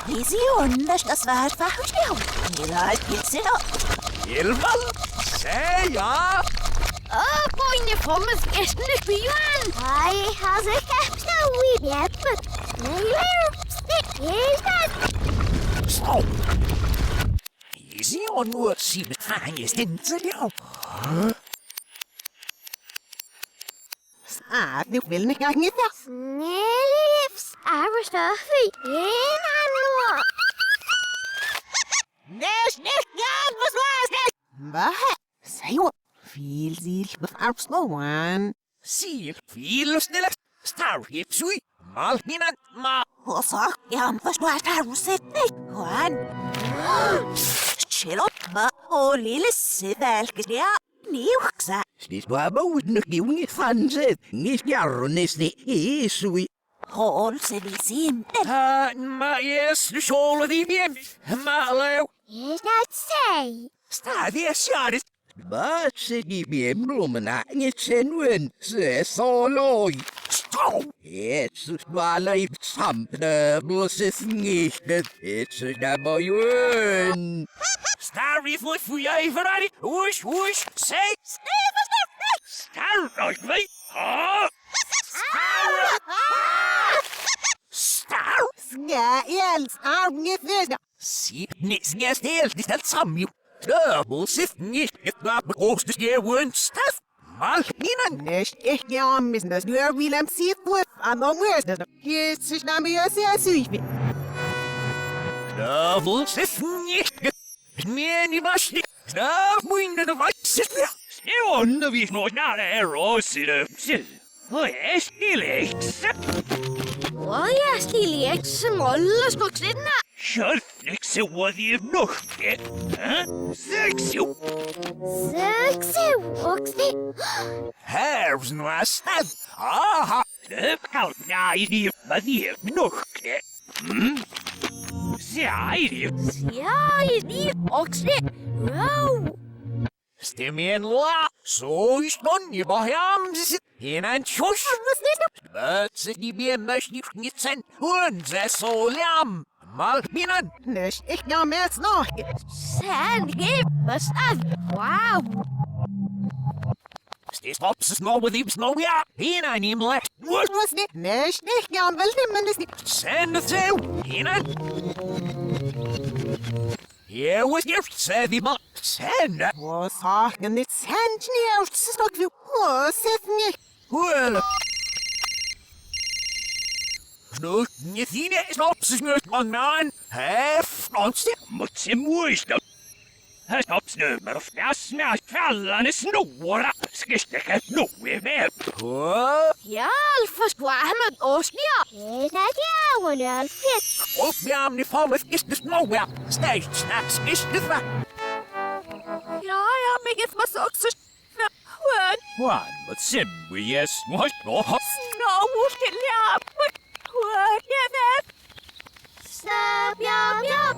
Vision, das war Verhütung. Jetzt sind Helemaal? Zij ja? Boine fommes gestern spielen. I has a capsule we get, but Stop! Easy on what she was trying is into the Nu vil ik niet meer. Snelliefs, Aristophie, in anno. Nes gaan, was was het? Wat? Zeg wat? Veel ziel bevaarts no one. Zie, veel sneller. Starship sui. Mal binnen, maar. Wat zeg je? Was was daar zit niet? Juan. Chill op, maar lille sivelkes ja. Nieuwksa. Stis babo nog niet van zit. Niet jaren is niet sui. Hol se vi sim. Maar yes, de scholen die bien. Maar leeuw. Is dat zij? Sta die sjaris. Maar ze die bien bloemen niet zijn ze solo. Stop! Het is maar leef samen. Bloos is niet. Het is daar bij een. Starry voor jij verraden. Woesh, woesh, say. Star, nooit mee. Star! Ja, Els, niet verder. Zie, niks niet heel, is dat samen. Double zit niet. Het gaat bekost dus je woont staf. Mal binnen. Nicht echt ja, müssen das nur Willem sieht wo. Aber wo ist das? Jetzt ist na mir sehr süß. Double zit niet. Nee, niet was niet. Daar moet je de wat zitten. Sneeuw, wie is nog naar de roos zitten. Oh, is die licht. Ja, stilig, smål skogslinna. Kjørflik så var det nok. Sexy. Sexy, oxy. Hervs nu er stad. Aha. Det kan jeg det var det nok. Zij det. Ja, i oxy. Wow. Stemmen la. Så i stånd i baham sit. En tjus. Wat die bien mest niet zijn. Onze soljam. Mal binnen. Nicht echt ja mehr noch. Sand, was af. Wow. Stis op ze snow with him snow ja. En neem left. Was nicht? Nicht echt ja, will nehmen das nicht. Send het zo. Binnen. Hier was je zei die man. Send het. Was sagen nicht Sand nicht. Das ist doch wie. Was ist nicht? Well. Nu, je ziet het op zich niet, man. Hef, ons moet ze moesten. Het op ze maar of ja, smaak vallen is noora. Skistek het nog weer weg. Ja, alfas kwamen osnia. Is dat ja, wanneer fit? Op ja, die vorm is dus nog wel. Steeds, straks is het wat. Ja, me geef me sokse. Wat, wat sim we yes, wat nog? Snow moest je lijpen. Wat je vet. Stop, jam, jam.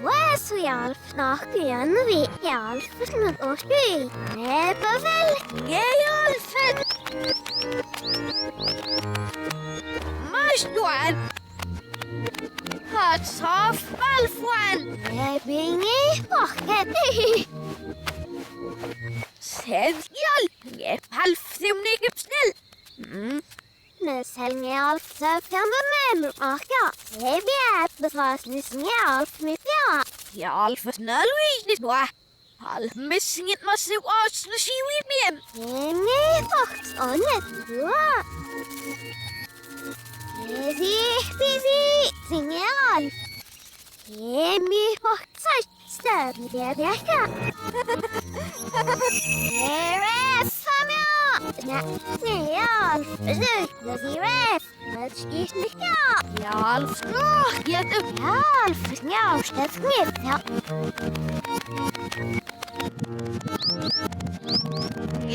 Vad Alf snakker igjen vi Alf med oss i. Vel, Jeg Alfred. Mastuan. Hat softballfwan. jeg binger bakket. Sevjal. Jeg palfthimnig snell. Selv Alf søker med meg akkurat. Jeg vet besvarsnissen Alf med fjær. Ja, Alfas nalwijs wa. Alf missing it must have watched the seaweed miem. Jeg faktisk åndet du. Busy, synger Alf. Jeg faktisk støvn det virker. Ref, Nej, Alf. Besøkte si Ref. Det skis ikke. Ja, Alf skråk. Jeg Alf, snjavstet knitt. Ja.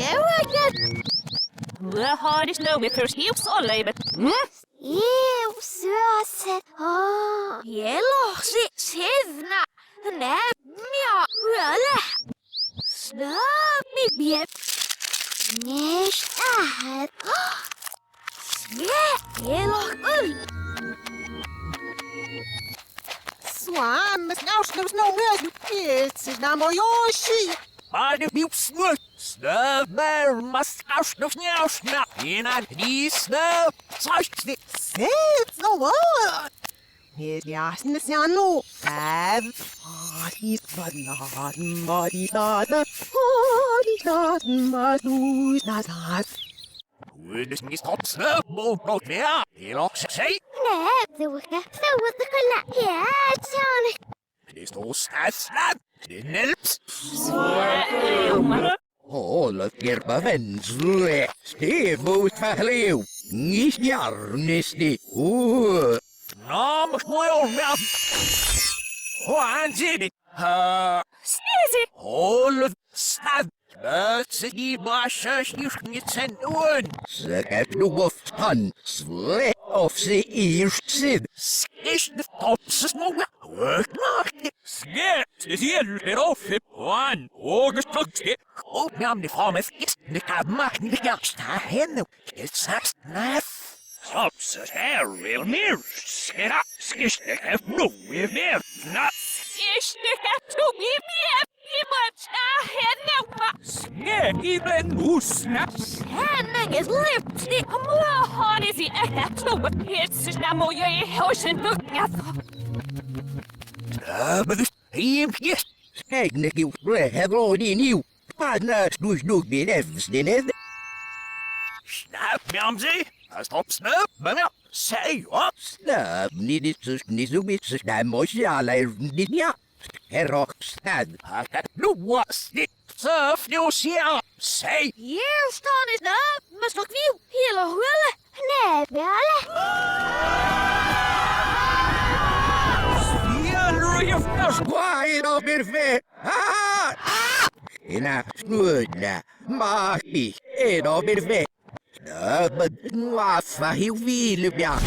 Jeg var ikke. Hva har de slå med først hivs og løyvet? Søset. Jeg låser sivna. Nævnja. Rølle. Snabb i bjepp. Nicht ahet. Jeg låker Swan, Miss Mouse, there's no where. Yes, it's not more your sheep. Maar de biepsnut, snel, maar mascaus nog snel snap. In aan die snel, zoals dit. It's the word. Here's the ass in the sun. No, have body, body, body, body, body, Would this niet op snel, maar meer. Heel ook zei. Nee, de wikke. Zo wat de gelijk. Ja, Johnny. Het is toch snel. De nelps. Alle kerpa vensle. Stevoet verleeuw. Niet jarnis die. Nou, maar mooi onmel. Hoe aanzien ik? Snizzy. Alle stad. Dat ze die baasjes niet zijn doen. Ze heeft nog wat van. Sle of ze eerst zit. Is de topses nog wel. Sket is hier weer op het plan. Oogestokje. Op nam de vorm is de kamer niet juist daarheen. Het zegt nef. Topses er wil meer. Skera. Skiste heeft nog weer meer. Skiste heeft nog weer meer. Iemand daarheen. Skit even hoesna. Henning is lift. De morgen is hij echt nog. Het is nou mooi in huizen. Maar dus, hier, kijk, ik heb al die nieuw. Maar naast doe weer even in. Snap, Jamsie. Als het op snap, maar ja, zei wat? Snap, niet zo beetje snap, moest je alleen niet, ja. Erop staan, het nu was dit. Surf, nu zie je, zei. Hier staan is nou, maar nog nieuw. Hele hulle. Nee, bellen. Quiet op weer ver. Ina, snuda, maki, en op weer ver. Maar wafa, heel veel, ja.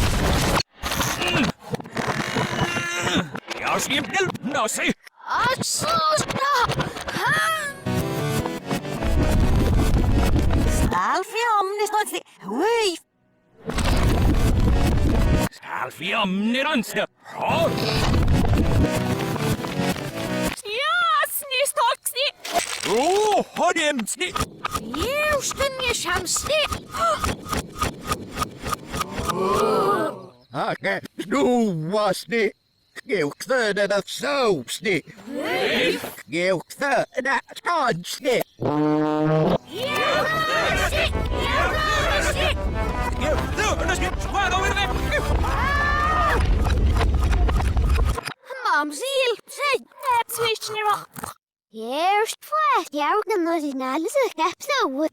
Ja, schimpel, nou zie. Alfiam, is not the way. Alfiam, neranste. Ja, snistoksni. Hodemsni. Juisten je shamsni. Oké, nu was niet. Geukte dat soupsni. Geukte dat kansni. Mam, ziel, zeg, heb zwischen je nog. Eerst voor, jou kan nog eens naar de heb zo.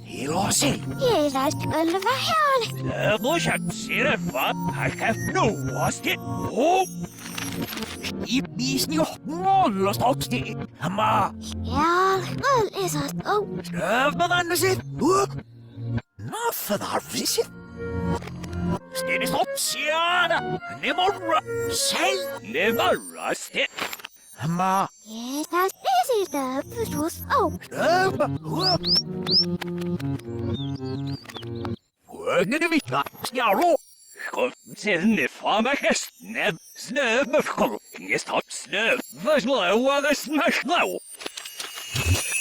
Hilosi. Hier is alle verhalen. Boşak sirfa, hakaf nu was dit. Ibis niet los opsti. Maar. Ja, wel is het ook. Wat anders is. Nou, vandaar is het. Stil is op, Siana. Nimmer. Zij. Nimmer rustig. Maar. Ja, dat is het. Dat was ook. Worden we niet? Ja, ro. God, zijn van mijn gesnep. Snep, mevrouw. Je staat snep. Was lauw, dat is maar slauw.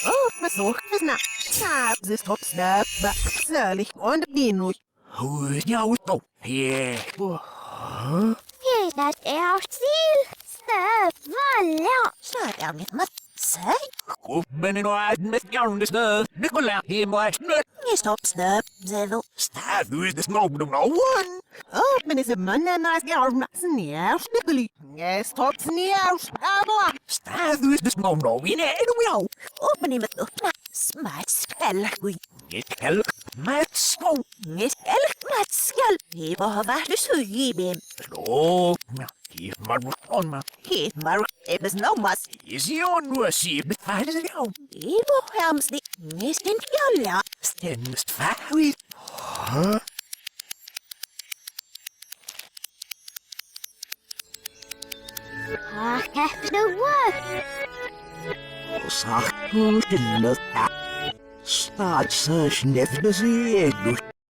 Oh, my soul is not. Snap, this top snap, but slowly on the bean. Hoe is jouw stop? Ja. Ja, dat is ziel. Snap, voilà. So, down with my say. Goed ben ik nog uit met jou de snep. Nicola, hier maar snep. You stop, snap, Zevil. Staat u is de snop nog nou one. Oh, men is a man and nice girl, sneer, snippily. Yes, top sneer, scabba. Staat u is de snop nou in jou. Open him up, smart spell. Niet help met snop. Miss Elk Matskell. He was dus hybim. Snop. Geef maar wat on me. He, maar it was no mas. Is je onnoosje beveilig jou? He was hams the Miss in Yola. Stenst feit. Ah, kijk nou wat. Zag goed in de staat. Staat ze snef de zee.